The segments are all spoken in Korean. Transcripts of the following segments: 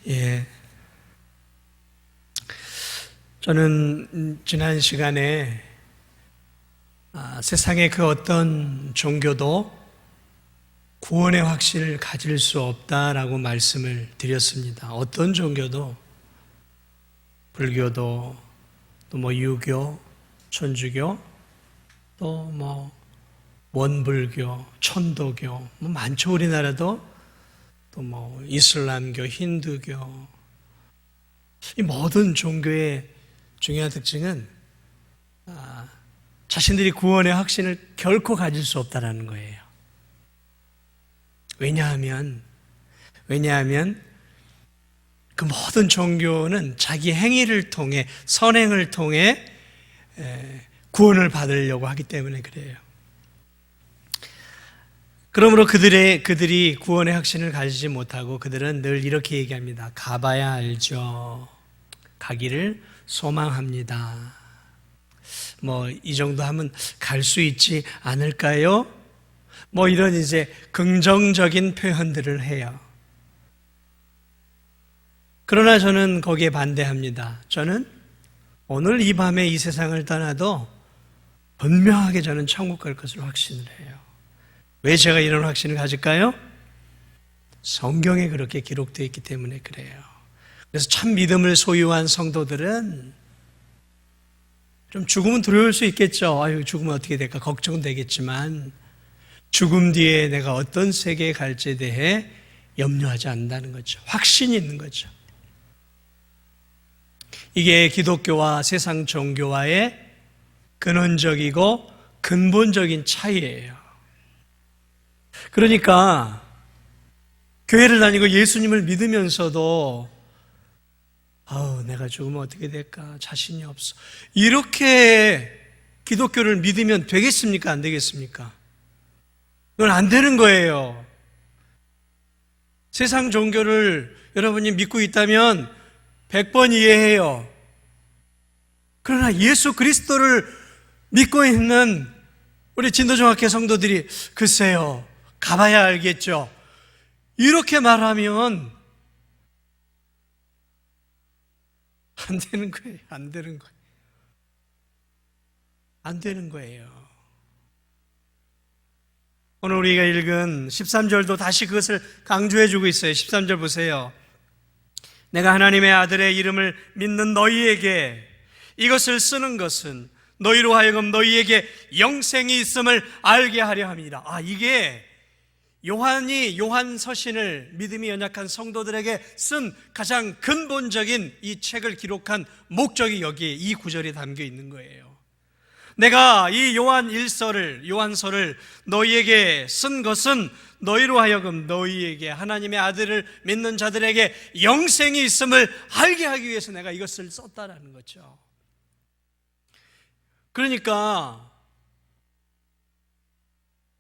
예. 저는 지난 시간에 세상의 그 어떤 종교도 구원의 확신을 가질 수 없다라고 말씀을 드렸습니다. 어떤 종교도, 불교도, 또 유교, 천주교, 또 원불교, 천도교, 많죠. 우리나라도 또 이슬람교, 힌두교, 이 모든 종교의 중요한 특징은 자신들이 구원의 확신을 결코 가질 수 없다는 거예요. 왜냐하면 그 모든 종교는 자기 행위를 통해, 선행을 통해 구원을 받으려고 하기 때문에 그래요. 그러므로 그들이 구원의 확신을 가지지 못하고 그들은 늘 이렇게 얘기합니다. 가봐야 알죠. 가기를 소망합니다. 이 정도 하면 갈 수 있지 않을까요? 이런 이제 긍정적인 표현들을 해요. 그러나 저는 거기에 반대합니다. 저는 오늘 이 밤에 이 세상을 떠나도 분명하게 저는 천국 갈 것을 확신을 해요. 왜 제가 이런 확신을 가질까요? 성경에 그렇게 기록되어 있기 때문에 그래요. 그래서 참 믿음을 소유한 성도들은 좀 죽음은 두려울 수 있겠죠. 죽으면 어떻게 될까 걱정은 되겠지만 죽음 뒤에 내가 어떤 세계에 갈지에 대해 염려하지 않는다는 거죠. 확신이 있는 거죠. 이게 기독교와 세상 종교와의 근원적이고 근본적인 차이예요. 그러니까 교회를 다니고 예수님을 믿으면서도 내가 죽으면 어떻게 될까 자신이 없어, 이렇게 기독교를 믿으면 되겠습니까? 안 되겠습니까? 이건 안 되는 거예요. 세상 종교를 여러분이 믿고 있다면 100번 이해해요. 그러나 예수 그리스도를 믿고 있는 우리 진도중학교 성도들이 글쎄요, 가봐야 알겠죠, 이렇게 말하면 안 되는 거예요. 안 되는 거예요. 오늘 우리가 읽은 13절도 다시 그것을 강조해주고 있어요. 13절 보세요. 내가 하나님의 아들의 이름을 믿는 너희에게 이것을 쓰는 것은 너희로 하여금 너희에게 영생이 있음을 알게 하려 함이라. 이게 요한 서신을 믿음이 연약한 성도들에게 쓴 가장 근본적인 이 책을 기록한 목적이 여기에 이 구절에 담겨 있는 거예요. 내가 이 요한서를 너희에게 쓴 것은 너희로 하여금 너희에게 하나님의 아들을 믿는 자들에게 영생이 있음을 알게 하기 위해서 내가 이것을 썼다라는 거죠. 그러니까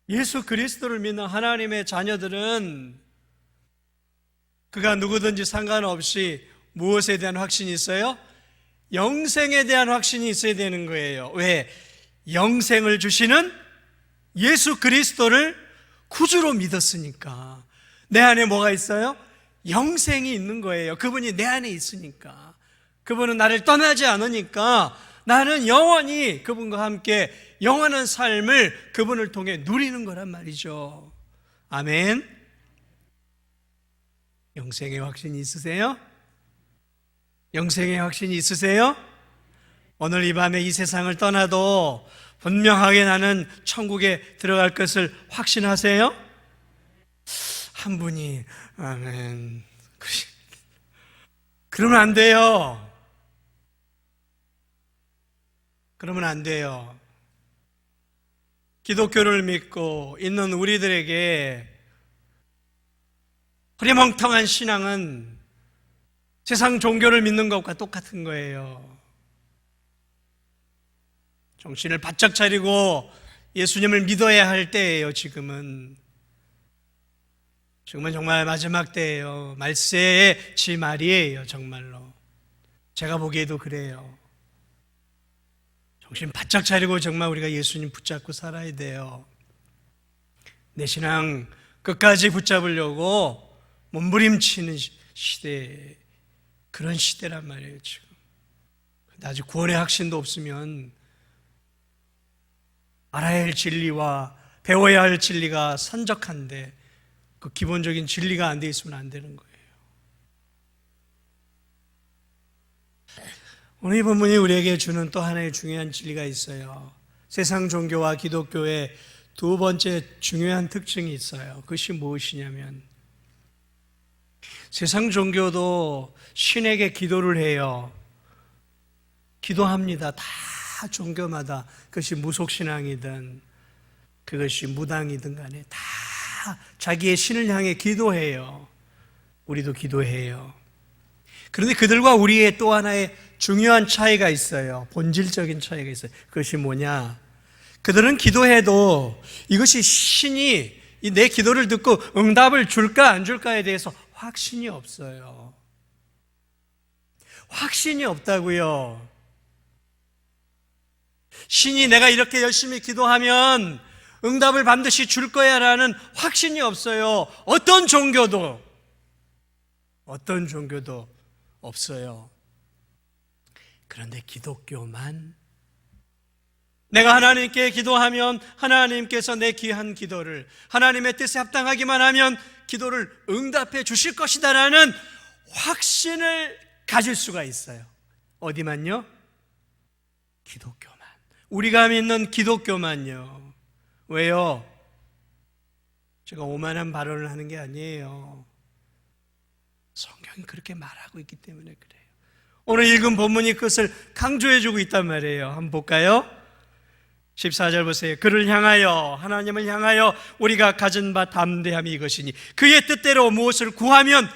예수 그리스도를 믿는 하나님의 자녀들은 그가 누구든지 상관없이 무엇에 대한 확신이 있어요? 영생에 대한 확신이 있어야 되는 거예요. 왜? 영생을 주시는 예수 그리스도를 구주로 믿었으니까. 내 안에 뭐가 있어요? 영생이 있는 거예요. 그분이 내 안에 있으니까. 그분은 나를 떠나지 않으니까 나는 영원히 그분과 함께 영원한 삶을 그분을 통해 누리는 거란 말이죠. 아멘. 영생의 확신이 있으세요? 영생의 확신이 있으세요? 오늘 이 밤에 이 세상을 떠나도 분명하게 나는 천국에 들어갈 것을 확신하세요? 한 분이 아멘. 그러면 안 돼요. 그러면 안 돼요. 기독교를 믿고 있는 우리들에게 흐리멍텅한 신앙은 세상 종교를 믿는 것과 똑같은 거예요. 정신을 바짝 차리고 예수님을 믿어야 할 때예요. 지금은 정말 마지막 때예요. 말세의 지말이에요. 정말로 제가 보기에도 그래요. 정신 바짝 차리고 정말 우리가 예수님 붙잡고 살아야 돼요. 내 신앙 끝까지 붙잡으려고 몸부림치는 시대, 그런 시대란 말이에요 지금. 아직 구원의 확신도 없으면 알아야 할 진리와 배워야 할 진리가 산적한데 그 기본적인 진리가 안 돼 있으면 안 되는 거예요. 오늘 이 본문이 우리에게 주는 또 하나의 중요한 진리가 있어요. 세상 종교와 기독교의 두 번째 중요한 특징이 있어요. 그것이 무엇이냐면, 세상 종교도 신에게 기도를 해요. 기도합니다. 다 종교마다, 그것이 무속신앙이든 그것이 무당이든 간에 다 자기의 신을 향해 기도해요. 우리도 기도해요. 그런데 그들과 우리의 또 하나의 중요한 차이가 있어요. 본질적인 차이가 있어요. 그것이 뭐냐? 그들은 기도해도 이것이 신이 내 기도를 듣고 응답을 줄까 안 줄까에 대해서 확신이 없어요. 확신이 없다고요. 신이 내가 이렇게 열심히 기도하면 응답을 반드시 줄 거야 라는 확신이 없어요. 어떤 종교도 없어요. 그런데 기독교만, 내가 하나님께 기도하면 하나님께서 내 귀한 기도를, 하나님의 뜻에 합당하기만 하면 기도를 응답해 주실 것이다 라는 확신을 가질 수가 있어요. 어디만요? 기독교만. 우리가 믿는 기독교만요. 왜요? 제가 오만한 발언을 하는 게 아니에요. 성경이 그렇게 말하고 있기 때문에 그래요. 오늘 읽은 본문이 그것을 강조해주고 있단 말이에요. 한번 볼까요? 14절 보세요. 그를 향하여, 하나님을 향하여 우리가 가진 바 담대함이 이것이니 그의 뜻대로 무엇을 구하면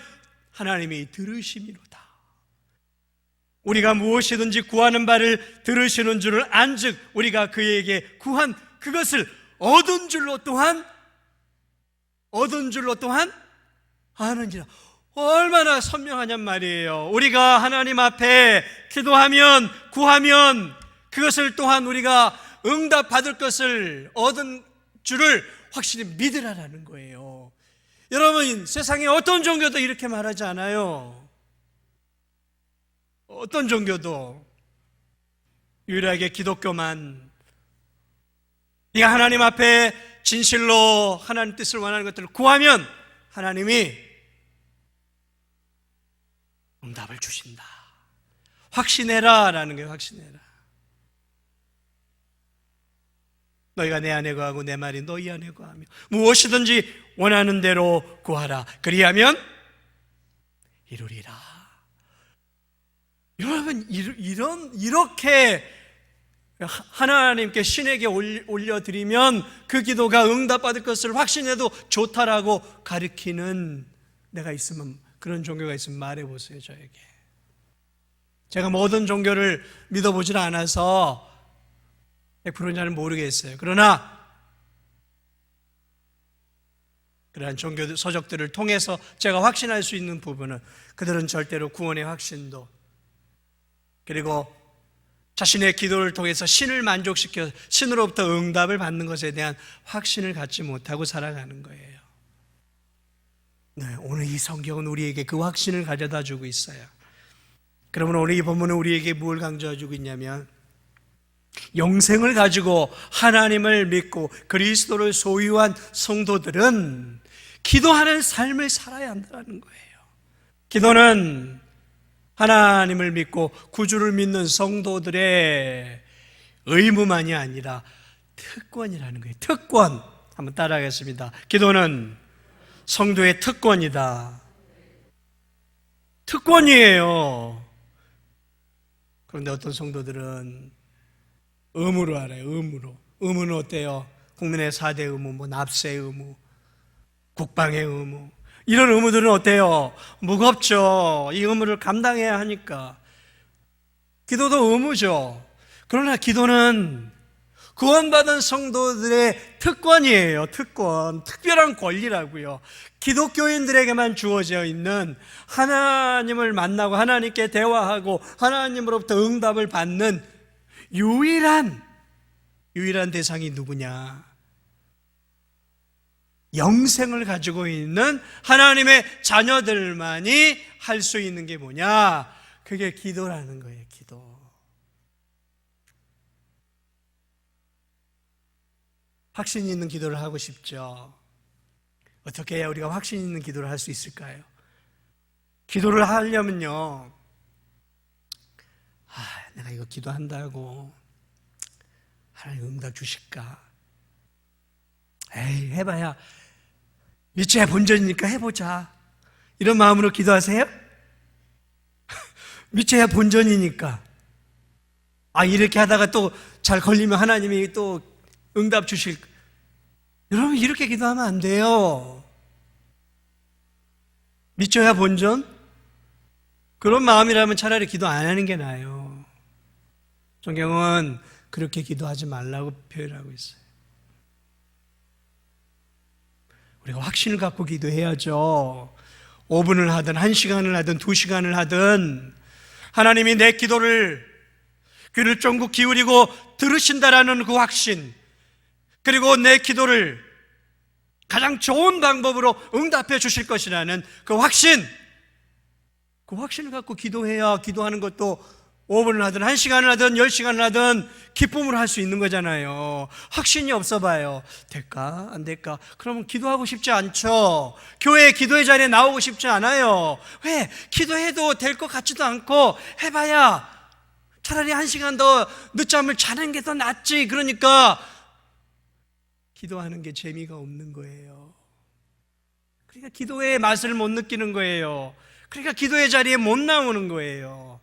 하나님이 들으심이로다. 우리가 무엇이든지 구하는 바를 들으시는 줄을 안즉 우리가 그에게 구한 그것을 얻은 줄로 또한 아는지라. 얼마나 선명하냔 말이에요. 우리가 하나님 앞에 기도하면, 구하면 그것을 또한 우리가 응답받을 것을 얻은 줄을 확실히 믿으라라는 거예요. 여러분, 세상에 어떤 종교도 이렇게 말하지 않아요. 어떤 종교도. 유일하게 기독교만, 네가 하나님 앞에 진실로 하나님 뜻을 원하는 것들을 구하면 하나님이 응답을 주신다. 확신해라 라는 거예요. 확신해라. 너희가 내 안에 거하고 내 말이 너희 안에 거하며 무엇이든지 원하는 대로 구하라. 그리하면 이루리라. 여러분, 이렇게 하나님께 신에게 올려드리면 그 기도가 응답받을 것을 확신해도 좋다라고 가르치는 내가 있으면, 그런 종교가 있으면 말해보세요. 저에게. 제가 모든 종교를 믿어보질 않아서 100%는 잘 모르겠어요. 그러나 그러한 종교 서적들을 통해서 제가 확신할 수 있는 부분은, 그들은 절대로 구원의 확신도, 그리고 자신의 기도를 통해서 신을 만족시켜 신으로부터 응답을 받는 것에 대한 확신을 갖지 못하고 살아가는 거예요. 네, 오늘 이 성경은 우리에게 그 확신을 가져다 주고 있어요. 그러면 오늘 이 본문은 우리에게 뭘 강조해 주고 있냐면, 영생을 가지고 하나님을 믿고 그리스도를 소유한 성도들은 기도하는 삶을 살아야 한다는 거예요. 기도는 하나님을 믿고 구주를 믿는 성도들의 의무만이 아니라 특권이라는 거예요. 특권. 한번 따라하겠습니다. 기도는 성도의 특권이다. 특권이에요. 그런데 어떤 성도들은 의무로 알아요. 의무는 어때요? 국민의 4대 의무, 납세 의무, 국방의 의무, 이런 의무들은 어때요? 무겁죠. 이 의무를 감당해야 하니까. 기도도 의무죠. 그러나 기도는 구원받은 성도들의 특권이에요. 특권, 특별한 권리라고요. 기독교인들에게만 주어져 있는, 하나님을 만나고 하나님께 대화하고 하나님으로부터 응답을 받는 유일한 대상이 누구냐? 영생을 가지고 있는 하나님의 자녀들만이 할 수 있는 게 뭐냐? 그게 기도라는 거예요. 기도. 확신 있는 기도를 하고 싶죠. 어떻게 해야 우리가 확신 있는 기도를 할 수 있을까요? 기도를 하려면요, 내가 이거 기도한다고 하나님 응답 주실까? 에이, 해봐야 일체의 본전이니까 해보자, 이런 마음으로 기도하세요? 미쳐야 본전이니까. 이렇게 하다가 또 잘 걸리면 하나님이 또 응답 주실. 여러분, 이렇게 기도하면 안 돼요. 미쳐야 본전? 그런 마음이라면 차라리 기도 안 하는 게 나아요. 성경은 그렇게 기도하지 말라고 표현하고 있어요. 우리가 확신을 갖고 기도해야죠. 5분을 하든 1시간을 하든 2시간을 하든 하나님이 내 기도를 귀를 쫑긋 기울이고 들으신다라는 그 확신, 그리고 내 기도를 가장 좋은 방법으로 응답해 주실 것이라는 그 확신, 그 확신을 갖고 기도해야 기도하는 것도 5분을 하든 1시간을 하든 10시간을 하든 기쁨으로 할 수 있는 거잖아요. 확신이 없어 봐요. 될까? 안 될까? 그러면 기도하고 싶지 않죠. 교회 기도의 자리에 나오고 싶지 않아요. 왜? 기도해도 될 것 같지도 않고 해봐야 차라리 1시간 더 늦잠을 자는 게 더 낫지. 그러니까 기도하는 게 재미가 없는 거예요. 그러니까 기도의 맛을 못 느끼는 거예요. 그러니까 기도의 자리에 못 나오는 거예요.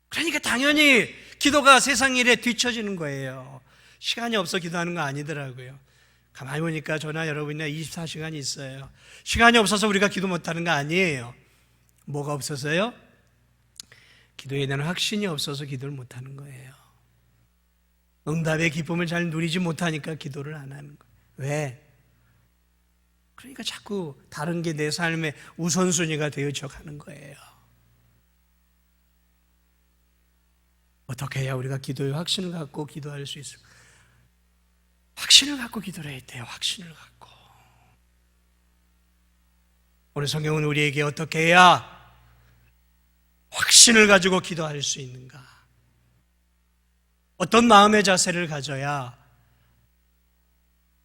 그러니까 당연히 기도가 세상 일에 뒤처지는 거예요. 시간이 없어 기도하는 거 아니더라고요. 가만히 보니까 저나 여러분이나 24시간이 있어요. 시간이 없어서 우리가 기도 못하는 거 아니에요. 뭐가 없어서요? 기도에 대한 확신이 없어서 기도를 못하는 거예요. 응답의 기쁨을 잘 누리지 못하니까 기도를 안 하는 거예요. 왜? 그러니까 자꾸 다른 게 내 삶의 우선순위가 되어져 가는 거예요. 어떻게 해야 우리가 기도의 확신을 갖고 기도할 수 있을까? 확신을 갖고 기도를 해야 돼요. 확신을 갖고. 오늘 성경은 우리에게 어떻게 해야 확신을 가지고 기도할 수 있는가? 어떤 마음의 자세를 가져야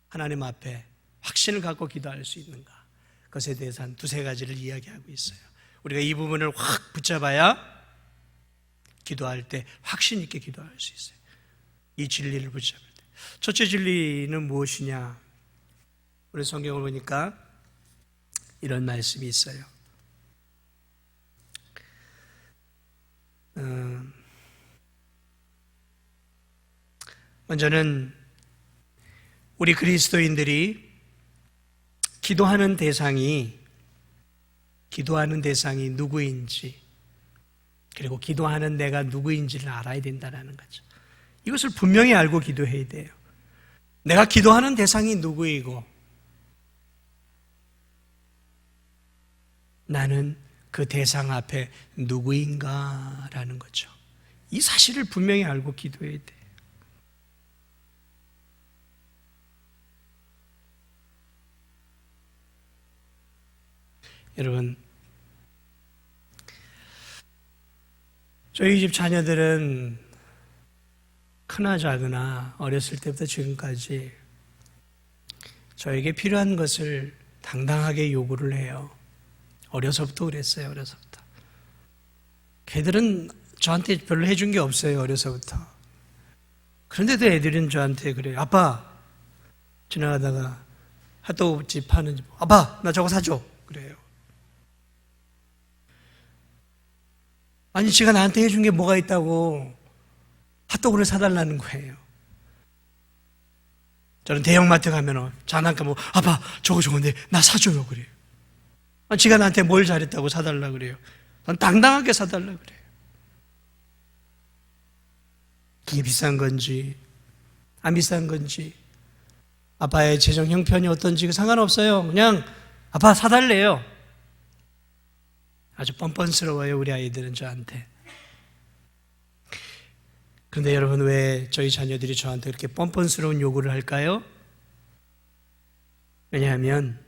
하나님 앞에 확신을 갖고 기도할 수 있는가? 그것에 대해서 한 2-3가지를 이야기하고 있어요. 우리가 이 부분을 확 붙잡아야 기도할 때 확신 있게 기도할 수 있어요. 이 진리를 붙잡을 때. 첫째 진리는 무엇이냐? 우리 성경을 보니까 이런 말씀이 있어요. 먼저는 우리 그리스도인들이 기도하는 대상이 누구인지, 그리고 기도하는 내가 누구인지를 알아야 된다는 거죠. 이것을 분명히 알고 기도해야 돼요. 내가 기도하는 대상이 누구이고 나는 그 대상 앞에 누구인가라는 거죠. 이 사실을 분명히 알고 기도해야 돼요. 여러분, 저희 집 자녀들은 크나 작으나 어렸을 때부터 지금까지 저에게 필요한 것을 당당하게 요구를 해요. 어려서부터 그랬어요. 어려서부터. 걔들은 저한테 별로 해준 게 없어요. 어려서부터. 그런데도 애들은 저한테 그래요. 아빠, 지나가다가 핫도그집 파는 집, 아빠 나 저거 사줘. 그래요. 아니, 지가 나한테 해준 게 뭐가 있다고 핫도그를 사달라는 거예요. 저는 대형마트 가면 장난감 아빠 저거 좋은데 나 사줘요 그래요. 아니, 지가 나한테 뭘 잘했다고 사달라 그래요. 난 당당하게 사달라 그래요. 그게 비싼 건지 안 비싼 건지 아빠의 재정 형편이 어떤지 상관없어요. 그냥 아빠 사달래요. 아주 뻔뻔스러워요, 우리 아이들은 저한테. 그런데 여러분, 왜 저희 자녀들이 저한테 그렇게 뻔뻔스러운 요구를 할까요? 왜냐하면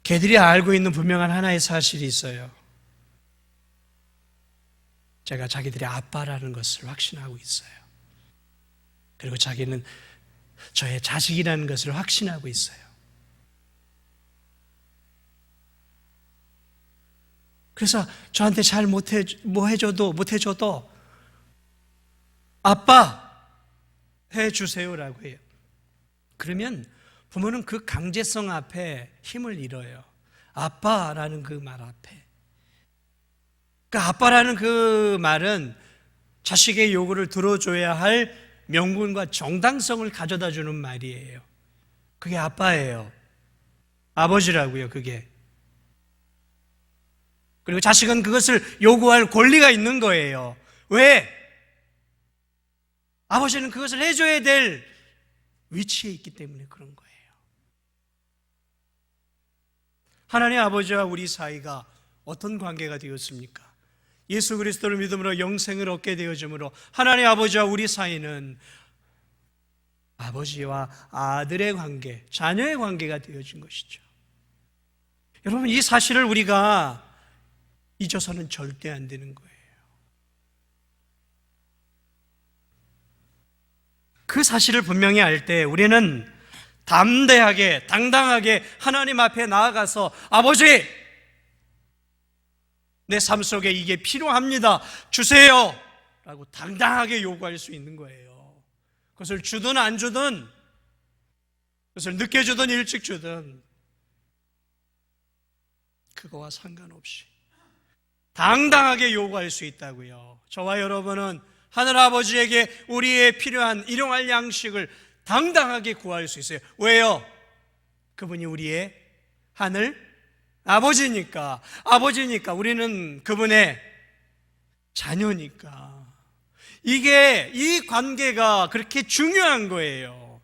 걔들이 알고 있는 분명한 하나의 사실이 있어요. 제가 자기들의 아빠라는 것을 확신하고 있어요. 그리고 자기는 저의 자식이라는 것을 확신하고 있어요. 그래서 저한테 잘 못해줘도 아빠 해주세요라고 해요. 그러면 부모는 그 강제성 앞에 힘을 잃어요. 아빠라는 그 말 앞에. 그러니까 아빠라는 그 말은 자식의 요구를 들어줘야 할 명분과 정당성을 가져다 주는 말이에요. 그게 아빠예요. 아버지라고요, 그게. 그리고 자식은 그것을 요구할 권리가 있는 거예요. 왜? 아버지는 그것을 해줘야 될 위치에 있기 때문에 그런 거예요. 하나님 아버지와 우리 사이가 어떤 관계가 되었습니까? 예수 그리스도를 믿음으로 영생을 얻게 되어짐으로 하나님 아버지와 우리 사이는 아버지와 아들의 관계, 자녀의 관계가 되어진 것이죠. 여러분, 이 사실을 우리가 잊어서는 절대 안 되는 거예요. 그 사실을 분명히 알 때 우리는 담대하게, 당당하게 하나님 앞에 나아가서 아버지, 내 삶 속에 이게 필요합니다. 주세요. 라고 당당하게 요구할 수 있는 거예요. 그것을 주든 안 주든, 그것을 늦게 주든 일찍 주든, 그거와 상관없이 당당하게 요구할 수 있다고요. 저와 여러분은 하늘아버지에게 우리의 필요한 일용할 양식을 당당하게 구할 수 있어요. 왜요? 그분이 우리의 하늘 아버지니까 우리는 그분의 자녀니까. 이 관계가 그렇게 중요한 거예요.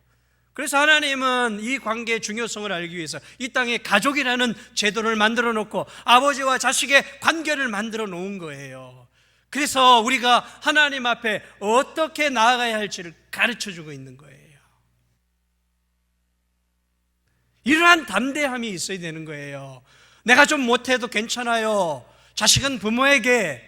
그래서 하나님은 이 관계의 중요성을 알기 위해서 이 땅에 가족이라는 제도를 만들어 놓고 아버지와 자식의 관계를 만들어 놓은 거예요. 그래서 우리가 하나님 앞에 어떻게 나아가야 할지를 가르쳐 주고 있는 거예요. 이러한 담대함이 있어야 되는 거예요. 내가 좀 못해도 괜찮아요. 자식은 부모에게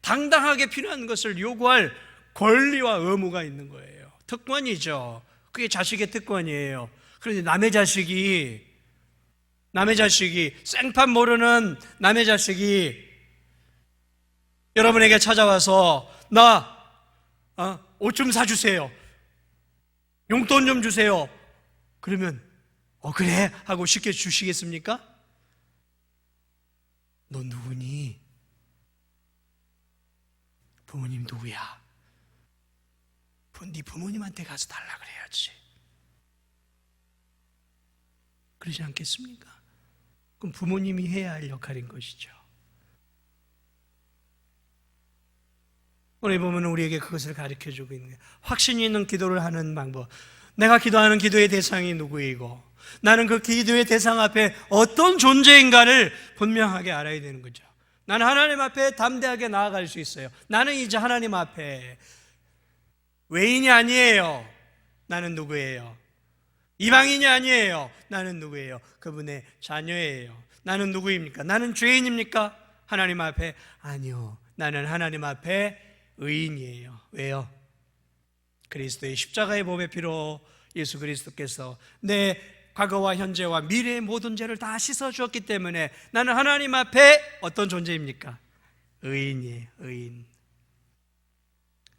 당당하게 필요한 것을 요구할 권리와 의무가 있는 거예요. 특권이죠. 그게 자식의 특권이에요. 그런데 남의 자식이 생판 모르는 남의 자식이 여러분에게 찾아와서 나 옷 좀 사주세요. 용돈 좀 주세요. 그러면 그래 하고 쉽게 주시겠습니까? 너 누구니? 부모님 누구야? 네 부모님한테 가서 달라 그래야지. 그러지 않겠습니까? 그럼 부모님이 해야 할 역할인 것이죠. 오늘 보면 우리에게 그것을 가르쳐주고 있는 거예요. 확신이 있는 기도를 하는 방법. 내가 기도하는 기도의 대상이 누구이고 나는 그 기도의 대상 앞에 어떤 존재인가를 분명하게 알아야 되는 거죠. 나는 하나님 앞에 담대하게 나아갈 수 있어요. 나는 이제 하나님 앞에 외인이 아니에요. 나는 누구예요? 이방인이 아니에요. 나는 누구예요? 그분의 자녀예요. 나는 누구입니까? 나는 죄인입니까? 하나님 앞에 아니요. 나는 하나님 앞에 의인이에요. 왜요? 그리스도의 십자가의 몸의 피로 예수 그리스도께서 내 과거와 현재와 미래의 모든 죄를 다 씻어주었기 때문에 나는 하나님 앞에 어떤 존재입니까? 의인이에요.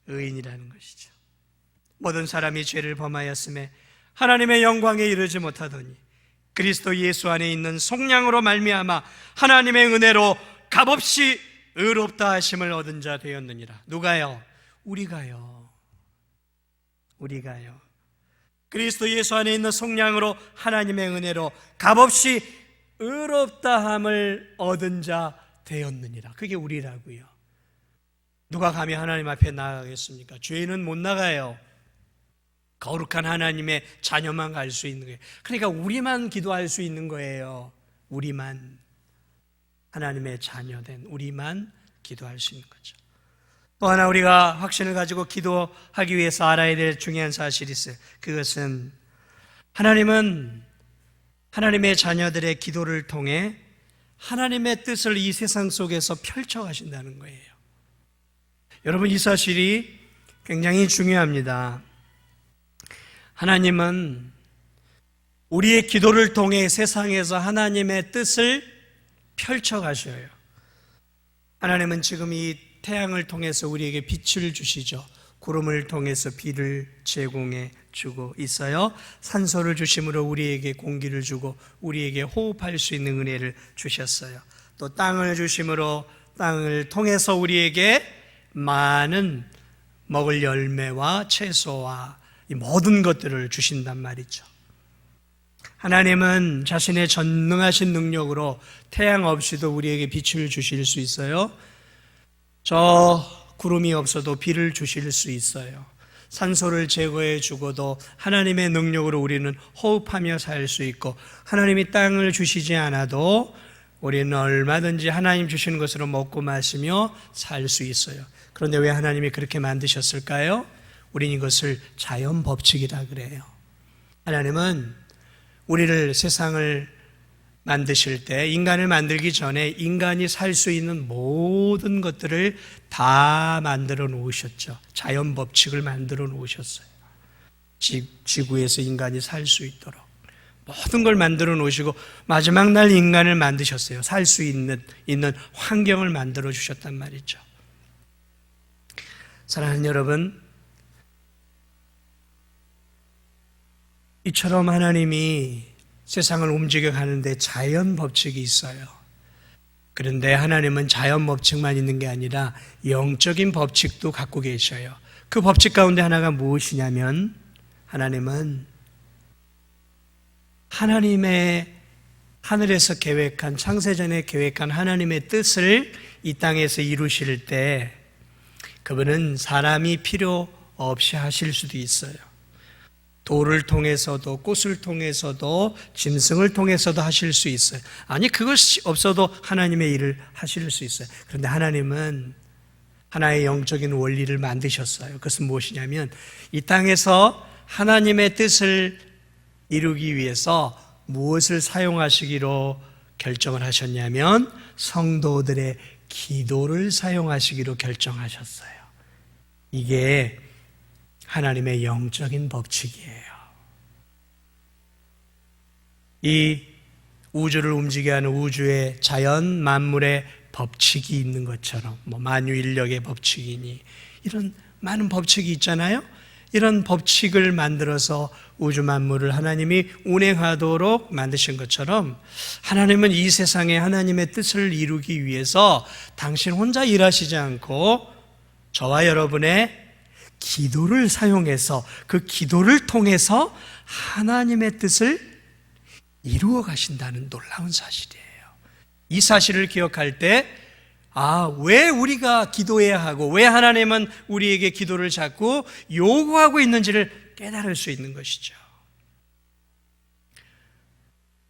의인이라는 것이죠. 모든 사람이 죄를 범하였음에 하나님의 영광에 이르지 못하더니 그리스도 예수 안에 있는 속량으로 말미암아 하나님의 은혜로 값없이 의롭다 하심을 얻은 자 되었느니라. 누가요? 우리가요. 그리스도 예수 안에 있는 속량으로 하나님의 은혜로 값없이 의롭다함을 얻은 자 되었느니라. 그게 우리라고요. 누가 감히 하나님 앞에 나가겠습니까? 죄인은 못 나가요. 거룩한 하나님의 자녀만 갈 수 있는 거예요. 그러니까 우리만 기도할 수 있는 거예요. 우리만, 하나님의 자녀된 우리만 기도할 수 있는 거죠. 또 하나 우리가 확신을 가지고 기도하기 위해서 알아야 될 중요한 사실이 있어요. 그것은 하나님은 하나님의 자녀들의 기도를 통해 하나님의 뜻을 이 세상 속에서 펼쳐가신다는 거예요. 여러분, 이 사실이 굉장히 중요합니다. 하나님은 우리의 기도를 통해 세상에서 하나님의 뜻을 펼쳐가셔요. 하나님은 지금 이 태양을 통해서 우리에게 빛을 주시죠. 구름을 통해서 비를 제공해 주고 있어요. 산소를 주심으로 우리에게 공기를 주고 우리에게 호흡할 수 있는 은혜를 주셨어요. 또 땅을 주심으로 땅을 통해서 우리에게 많은 먹을 열매와 채소와 이 모든 것들을 주신단 말이죠. 하나님은 자신의 전능하신 능력으로 태양 없이도 우리에게 빛을 주실 수 있어요. 저 구름이 없어도 비를 주실 수 있어요. 산소를 제거해 주고도 하나님의 능력으로 우리는 호흡하며 살 수 있고, 하나님이 땅을 주시지 않아도 우리는 얼마든지 하나님 주시는 것으로 먹고 마시며 살 수 있어요. 그런데 왜 하나님이 그렇게 만드셨을까요? 우리는 이것을 자연 법칙이라 그래요. 하나님은 우리를, 세상을 만드실 때, 인간을 만들기 전에 인간이 살 수 있는 모든 것들을 다 만들어 놓으셨죠. 자연 법칙을 만들어 놓으셨어요. 지구에서 인간이 살 수 있도록 모든 걸 만들어 놓으시고 마지막 날 인간을 만드셨어요. 살 수 있는 환경을 만들어 주셨단 말이죠. 사랑하는 여러분, 이처럼 하나님이 세상을 움직여 가는데 자연 법칙이 있어요. 그런데 하나님은 자연 법칙만 있는 게 아니라 영적인 법칙도 갖고 계셔요. 그 법칙 가운데 하나가 무엇이냐면, 하나님은 하나님의 하늘에서 계획한, 창세전에 계획한 하나님의 뜻을 이 땅에서 이루실 때 그분은 사람이 필요 없이 하실 수도 있어요. 돌을 통해서도, 꽃을 통해서도, 짐승을 통해서도 하실 수 있어요. 아니, 그것이 없어도 하나님의 일을 하실 수 있어요. 그런데 하나님은 하나의 영적인 원리를 만드셨어요. 그것은 무엇이냐면, 이 땅에서 하나님의 뜻을 이루기 위해서 무엇을 사용하시기로 결정을 하셨냐면, 성도들의 기도를 사용하시기로 결정하셨어요. 이게 하나님의 영적인 법칙이에요. 이 우주를 움직이게 하는 우주의 자연 만물의 법칙이 있는 것처럼, 만유인력의 법칙이니, 이런 많은 법칙이 있잖아요. 이런 법칙을 만들어서 우주 만물을 하나님이 운행하도록 만드신 것처럼, 하나님은 이 세상에 하나님의 뜻을 이루기 위해서 당신 혼자 일하시지 않고 저와 여러분의 기도를 사용해서, 그 기도를 통해서 하나님의 뜻을 이루어 가신다는 놀라운 사실이에요. 이 사실을 기억할 때, 왜 우리가 기도해야 하고, 왜 하나님은 우리에게 기도를 자꾸 요구하고 있는지를 깨달을 수 있는 것이죠.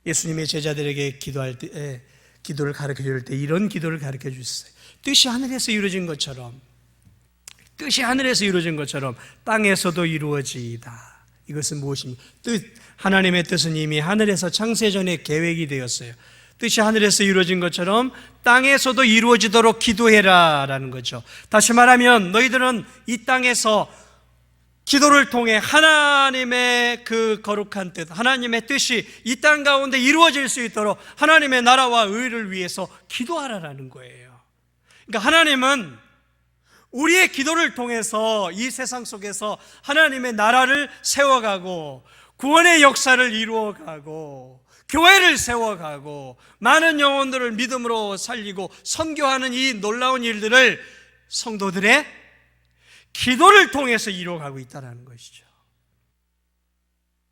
예수님의 제자들에게 기도를 가르쳐 줄 때 이런 기도를 가르쳐 주셨어요. 뜻이 하늘에서 이루어진 것처럼, 뜻이 하늘에서 이루어진 것처럼 땅에서도 이루어지이다. 이것은 무엇입니까? 하나님의 뜻은 이미 하늘에서 창세전에 계획이 되었어요. 뜻이 하늘에서 이루어진 것처럼 땅에서도 이루어지도록 기도해라 라는 거죠. 다시 말하면 너희들은 이 땅에서 기도를 통해 하나님의 그 거룩한 뜻, 하나님의 뜻이 이 땅 가운데 이루어질 수 있도록 하나님의 나라와 의를 위해서 기도하라라는 거예요. 그러니까 하나님은 우리의 기도를 통해서 이 세상 속에서 하나님의 나라를 세워가고, 구원의 역사를 이루어가고, 교회를 세워가고, 많은 영혼들을 믿음으로 살리고 선교하는 이 놀라운 일들을 성도들의 기도를 통해서 이루어가고 있다는 것이죠.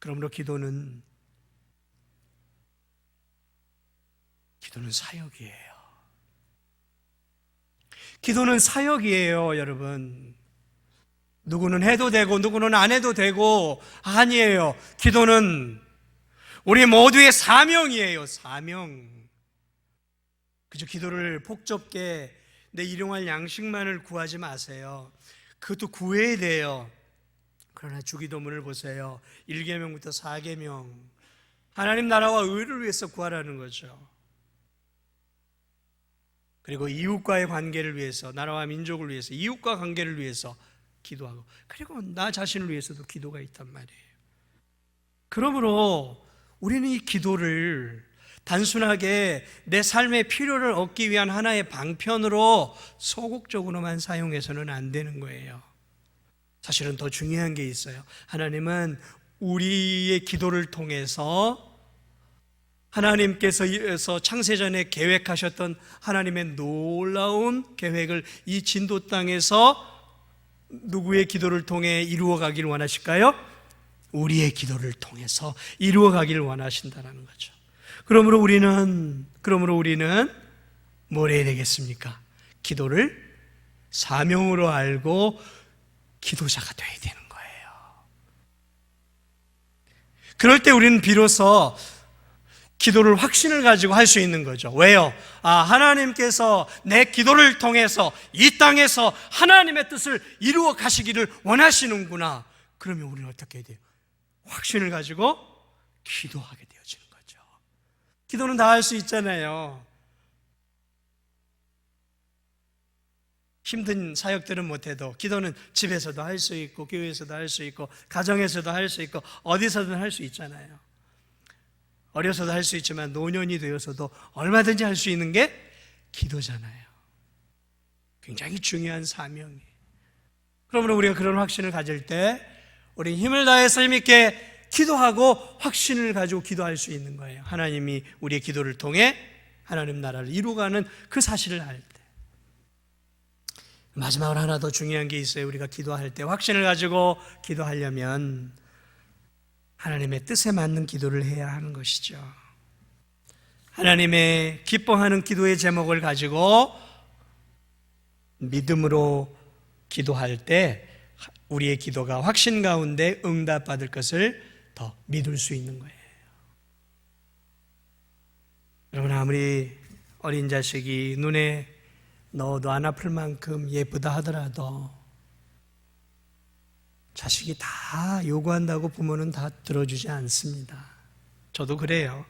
그러므로 기도는 사역이에요. 기도는 사역이에요, 여러분. 누구는 해도 되고 누구는 안 해도 되고, 아니에요. 기도는 우리 모두의 사명이에요. 사명. 그저 기도를 폭좁게 내 일용할 양식만을 구하지 마세요. 그것도 구해야 돼요. 그러나 주기도문을 보세요. 1계명부터 4계명, 하나님 나라와 의를 위해서 구하라는 거죠. 그리고 이웃과의 관계를 위해서, 나라와 민족을 위해서, 이웃과 관계를 위해서 기도하고, 그리고 나 자신을 위해서도 기도가 있단 말이에요. 그러므로 우리는 이 기도를 단순하게 내 삶의 필요를 얻기 위한 하나의 방편으로 소극적으로만 사용해서는 안 되는 거예요. 사실은 더 중요한 게 있어요. 하나님은 우리의 기도를 통해서 하나님께서 창세전에 계획하셨던 하나님의 놀라운 계획을 이 진도 땅에서 누구의 기도를 통해 이루어가길 원하실까요? 우리의 기도를 통해서 이루어가길 원하신다는 거죠. 그러므로 우리는 뭘 해야 되겠습니까? 기도를 사명으로 알고 기도자가 돼야 되는 거예요. 그럴 때 우리는 비로소 기도를 확신을 가지고 할 수 있는 거죠. 왜요? 하나님께서 내 기도를 통해서 이 땅에서 하나님의 뜻을 이루어 가시기를 원하시는구나. 그러면 우리는 어떻게 해야 돼요? 확신을 가지고 기도하게 되어지는 거죠. 기도는 다 할 수 있잖아요. 힘든 사역들은 못해도 기도는 집에서도 할 수 있고, 교회에서도 할 수 있고, 가정에서도 할 수 있고, 어디서든 할 수 있잖아요. 어려서도 할 수 있지만 노년이 되어서도 얼마든지 할 수 있는 게 기도잖아요. 굉장히 중요한 사명이에요. 그러므로 우리가 그런 확신을 가질 때 우리 힘을 다해서 힘있게 기도하고 확신을 가지고 기도할 수 있는 거예요. 하나님이 우리의 기도를 통해 하나님 나라를 이루어가는 그 사실을 알 때. 마지막으로 하나 더 중요한 게 있어요. 우리가 기도할 때 확신을 가지고 기도하려면 하나님의 뜻에 맞는 기도를 해야 하는 것이죠. 하나님의 기뻐하는 기도의 제목을 가지고 믿음으로 기도할 때 우리의 기도가 확신 가운데 응답받을 것을 더 믿을 수 있는 거예요. 여러분, 아무리 어린 자식이 눈에 넣어도 안 아플 만큼 예쁘다 하더라도 자식이 다 요구한다고 부모는 다 들어주지 않습니다. 저도 그래요.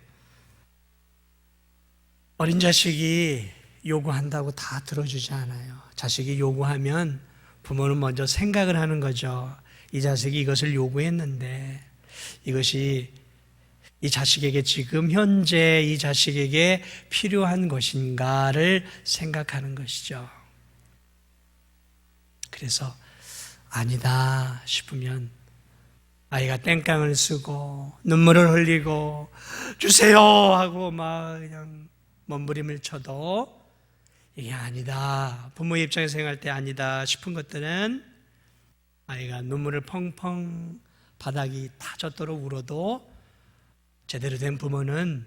어린 자식이 요구한다고 다 들어주지 않아요. 자식이 요구하면 부모는 먼저 생각을 하는 거죠. 이 자식이 이것을 요구했는데 이것이 이 자식에게 지금 현재 이 자식에게 필요한 것인가를 생각하는 것이죠. 그래서 아니다 싶으면 아이가 땡깡을 쓰고 눈물을 흘리고 주세요 하고 막 그냥 몸부림을 쳐도 이게 아니다, 부모의 입장에서 생각할 때 아니다 싶은 것들은 아이가 눈물을 펑펑 바닥이 다 젖도록 울어도 제대로 된 부모는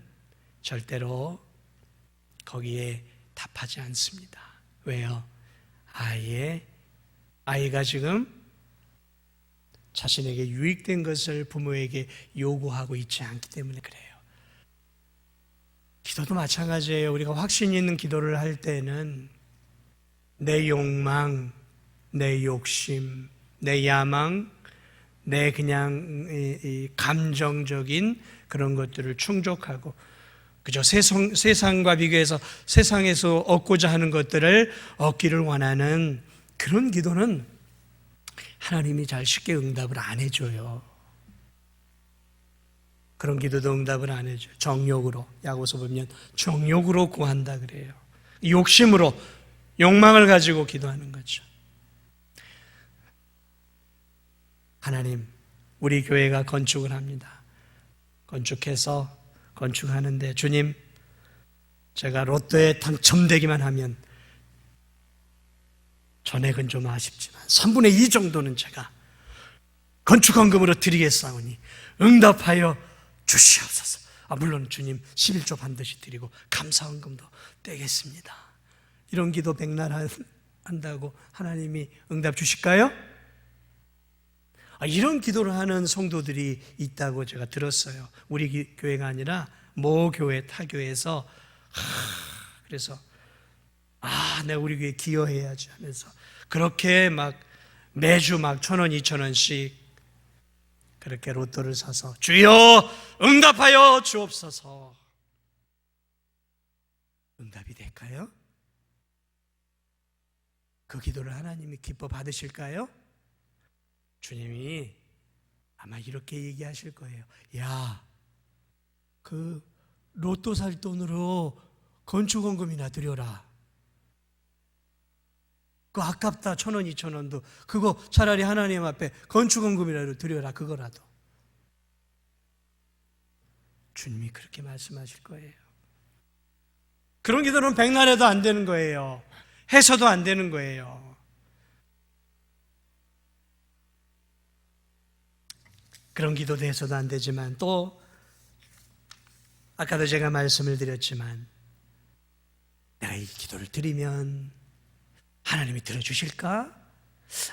절대로 거기에 답하지 않습니다. 왜요? 아이가 지금 자신에게 유익된 것을 부모에게 요구하고 있지 않기 때문에 그래요. 기도도 마찬가지예요. 우리가 확신 있는 기도를 할 때는 내 욕망, 내 욕심, 내 야망, 내 그냥 이 감정적인 그런 것들을 충족하고 그저 세상과 비교해서 세상에서 얻고자 하는 것들을 얻기를 원하는 그런 기도는 하나님이 잘 쉽게 응답을 안 해줘요. 그런 기도도 응답을 안 해줘요. 정욕으로, 야고보서 보면 정욕으로 구한다 그래요. 욕심으로, 욕망을 가지고 기도하는 거죠. 하나님, 우리 교회가 건축을 합니다. 건축해서 건축하는데 주님, 제가 로또에 당첨되기만 하면 전액은 좀 아쉽지만 3분의 2 정도는 제가 건축헌금으로 드리겠사오니 응답하여 주시옵소서. 물론 주님 11조 반드시 드리고 감사헌금도 떼겠습니다. 이런 기도 백날 한다고 하나님이 응답 주실까요? 이런 기도를 하는 성도들이 있다고 제가 들었어요. 우리 교회가 아니라 모 교회, 타 교회에서 그래서 내가 우리 교회 기여해야지 하면서 그렇게 막 매주 막 1,000원, 2,000원씩 그렇게 로또를 사서 주여 응답하여 주옵소서. 응답이 될까요? 그 기도를 하나님이 기뻐 받으실까요? 주님이 아마 이렇게 얘기하실 거예요. 야, 그 로또 살 돈으로 건축원금이나 드려라. 그거 아깝다. 1,000원, 2,000원도. 그거 차라리 하나님 앞에 건축원금이라도 드려라. 그거라도. 주님이 그렇게 말씀하실 거예요. 그런 기도는 백날해도 안 되는 거예요. 해서도 안 되는 거예요. 그런 기도도 해서도 안 되지만, 또 아까도 제가 말씀을 드렸지만, 내가 이 기도를 드리면 하나님이 들어주실까?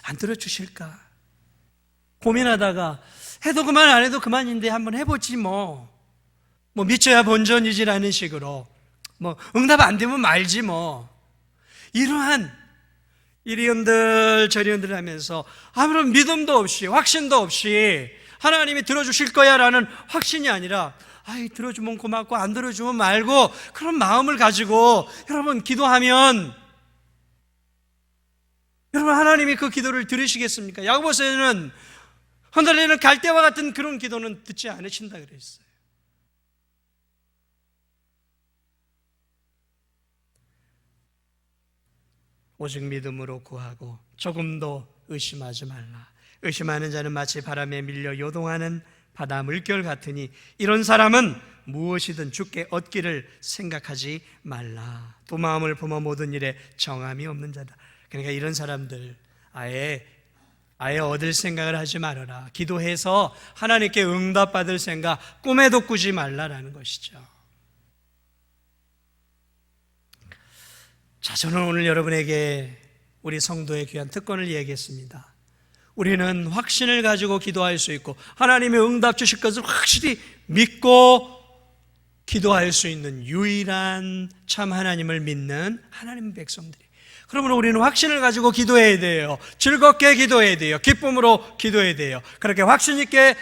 안 들어주실까? 고민하다가 해도 그만 안 해도 그만인데 한번 해보지 뭐 믿져야 본전이지라는 식으로 응답 안 되면 말지 이러한 이리언들 저리언들 하면서 아무런 믿음도 없이 확신도 없이 하나님이 들어주실 거야 라는 확신이 아니라 들어주면 고맙고 안 들어주면 말고 그런 마음을 가지고 여러분 기도하면 여러분 하나님이 그 기도를 들으시겠습니까? 야고보서에는 흔들리는 갈대와 같은 그런 기도는 듣지 않으신다 그랬어요. 오직 믿음으로 구하고 조금도 의심하지 말라. 의심하는 자는 마치 바람에 밀려 요동하는 바다 물결 같으니 이런 사람은 무엇이든 주께 얻기를 생각하지 말라. 또 마음을 품어 모든 일에 정함이 없는 자다. 그러니까 이런 사람들 아예 얻을 생각을 하지 말아라. 기도해서 하나님께 응답받을 생각 꿈에도 꾸지 말라라는 것이죠. 자, 저는 오늘 여러분에게 우리 성도의 귀한 특권을 얘기했습니다. 우리는 확신을 가지고 기도할 수 있고 하나님의 응답 주실 것을 확실히 믿고 기도할 수 있는 유일한 참 하나님을 믿는 하나님 백성들이. 그러므로 우리는 확신을 가지고 기도해야 돼요. 즐겁게 기도해야 돼요. 기쁨으로 기도해야 돼요. 그렇게 확신 있게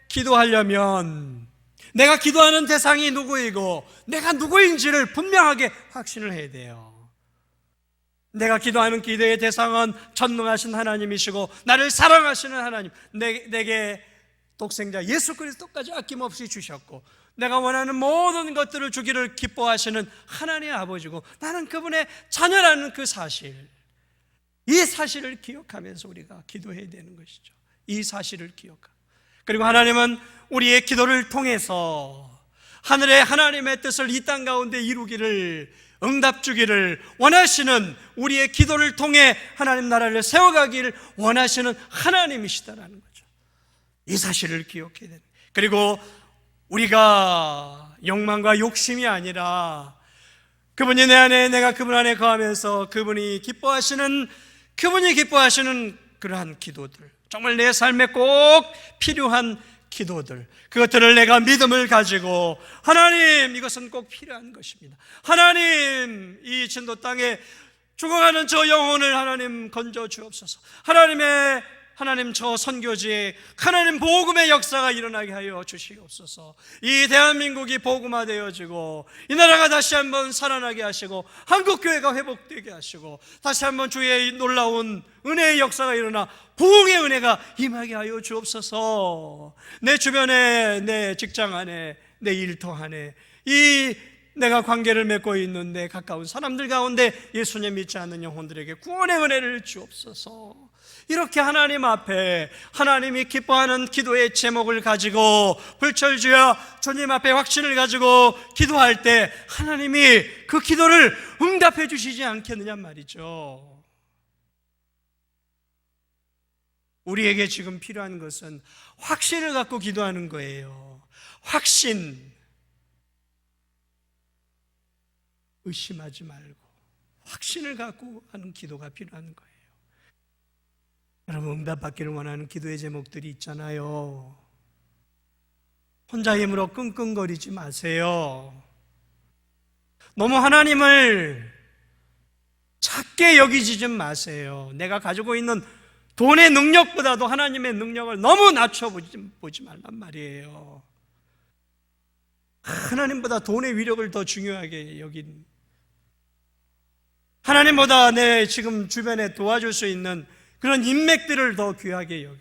기도하려면 내가 기도하는 대상이 누구이고 내가 누구인지를 분명하게 확신을 해야 돼요. 내가 기도하는 기도의 대상은 전능하신 하나님이시고 나를 사랑하시는 하나님, 내게 독생자 예수 그리스도까지 아낌없이 주셨고 내가 원하는 모든 것들을 주기를 기뻐하시는 하나님의 아버지고 나는 그분의 자녀라는 그 사실, 이 사실을 기억하면서 우리가 기도해야 되는 것이죠. 이 사실을 기억하고, 그리고 하나님은 우리의 기도를 통해서 하늘의 하나님의 뜻을 이 땅 가운데 이루기를, 응답 주기를 원하시는, 우리의 기도를 통해 하나님 나라를 세워가기를 원하시는 하나님이시다라는 거죠. 이 사실을 기억해야 됩니다. 그리고 우리가 욕망과 욕심이 아니라 그분이 내 안에, 내가 그분 안에 거하면서 그분이 기뻐하시는 그러한 기도들, 정말 내 삶에 꼭 필요한 기도들, 그것들을 내가 믿음을 가지고 하나님 이것은 꼭 필요한 것입니다. 하나님 이 진도 땅에 죽어가는 저 영혼을 하나님 건져 주옵소서. 하나님 저 선교지에 하나님 복음의 역사가 일어나게 하여 주시옵소서. 이 대한민국이 복음화되어지고 이 나라가 다시 한번 살아나게 하시고 한국교회가 회복되게 하시고 다시 한번 주의 놀라운 은혜의 역사가 일어나 부흥의 은혜가 임하게 하여 주옵소서. 내 주변에, 내 직장 안에, 내 일터 안에, 이 내가 관계를 맺고 있는 내 가까운 사람들 가운데 예수님 믿지 않는 영혼들에게 구원의 은혜를 주옵소서. 이렇게 하나님 앞에 하나님이 기뻐하는 기도의 제목을 가지고 불철주야 주님 앞에 확신을 가지고 기도할 때 하나님이 그 기도를 응답해 주시지 않겠느냐 말이죠. 우리에게 지금 필요한 것은 확신을 갖고 기도하는 거예요. 확신. 의심하지 말고 확신을 갖고 하는 기도가 필요한 거예요. 여러분, 응답받기를 원하는 기도의 제목들이 있잖아요. 혼자 힘으로 끙끙거리지 마세요. 너무 하나님을 작게 여기지 좀 마세요. 내가 가지고 있는 돈의 능력보다도 하나님의 능력을 너무 낮춰보지 말란 말이에요. 하나님보다 돈의 위력을 더 중요하게 여긴, 하나님보다 내 지금 주변에 도와줄 수 있는 그런 인맥들을 더 귀하게 여기.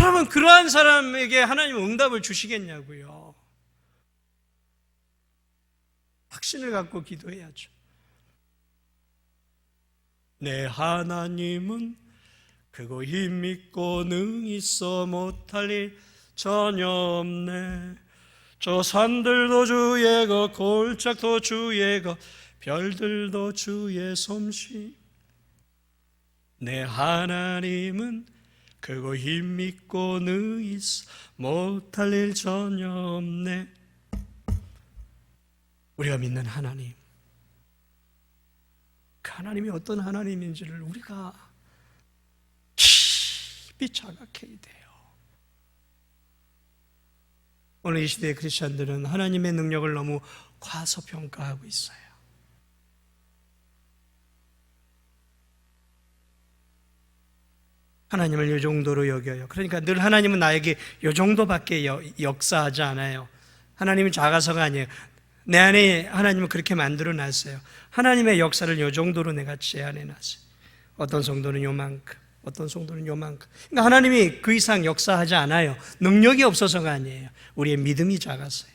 여러분, 그러한 사람에게 하나님은 응답을 주시겠냐고요. 확신을 갖고 기도해야죠. 내 하나님은 크고 힘있고 능히 있어 못할 일 전혀 없네. 저 산들도 주의 것, 골짜기도 주의 것, 별들도 주의 솜씨. 내 하나님은 크고 힘있고 능히 있어 못할 일 전혀 없네. 우리가 믿는 하나님, 그 하나님이 어떤 하나님인지를 우리가 깊이 자각해야 돼요. 오늘 이 시대의 크리스천들은 하나님의 능력을 너무 과소평가하고 있어요. 하나님을 이 정도로 여겨요. 그러니까 늘 하나님은 나에게 이 정도밖에 역사하지 않아요. 하나님은 작아서가 아니에요. 내 안에 하나님은 그렇게 만들어 놨어요. 하나님의 역사를 이 정도로 내가 제한해 놨어요. 어떤 성도는 요만큼, 어떤 성도는 요만큼. 그러니까 하나님이 그 이상 역사하지 않아요. 능력이 없어서가 아니에요. 우리의 믿음이 작아서예요.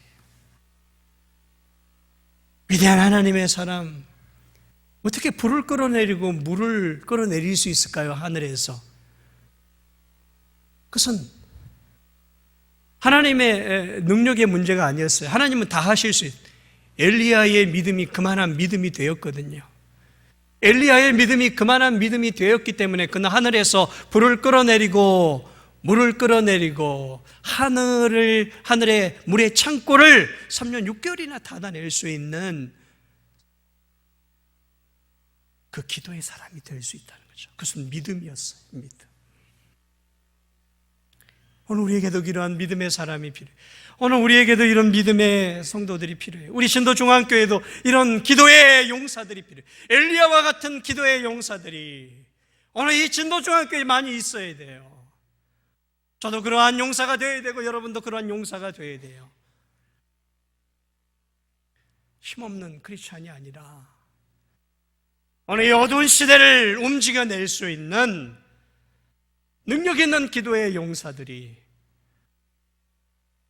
위대한 하나님의 사람, 어떻게 불을 끌어내리고 물을 끌어내릴 수 있을까요? 하늘에서. 그것은 하나님의 능력의 문제가 아니었어요. 하나님은 다 하실 수 있어요. 엘리야의 믿음이 그만한 믿음이 되었거든요. 엘리야의 믿음이 그만한 믿음이 되었기 때문에 그는 하늘에서 불을 끌어내리고 물을 끌어내리고 하늘의 물의 창고를 3년 6개월이나 닫아낼 수 있는 그 기도의 사람이 될 수 있다는 거죠. 그것은 믿음이었어요. 믿음. 오늘 우리에게도 이러한 믿음의 사람이 필요해요. 오늘 우리에게도 이런 믿음의 성도들이 필요해요. 우리 신도중앙교회도 이런 기도의 용사들이 필요해요. 엘리야와 같은 기도의 용사들이 오늘 이 신도중앙교회에 많이 있어야 돼요. 저도 그러한 용사가 되어야 되고 여러분도 그러한 용사가 되어야 돼요. 힘없는 크리스찬이 아니라 오늘 이 어두운 시대를 움직여낼 수 있는 능력 있는 기도의 용사들이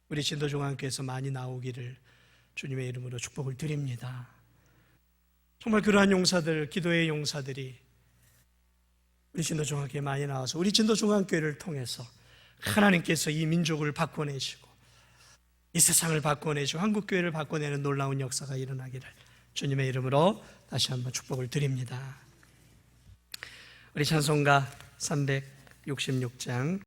우리 신도중앙교회에서 많이 나오기를 주님의 이름으로 축복을 드립니다. 정말 그러한 용사들, 기도의 용사들이 우리 신도중앙교회에 많이 나와서 우리 신도중앙교회를 통해서 하나님께서 이 민족을 바꿔내시고 이 세상을 바꿔내시고 한국교회를 바꿔내는 놀라운 역사가 일어나기를 주님의 이름으로 다시 한번 축복을 드립니다. 우리 찬송가 366장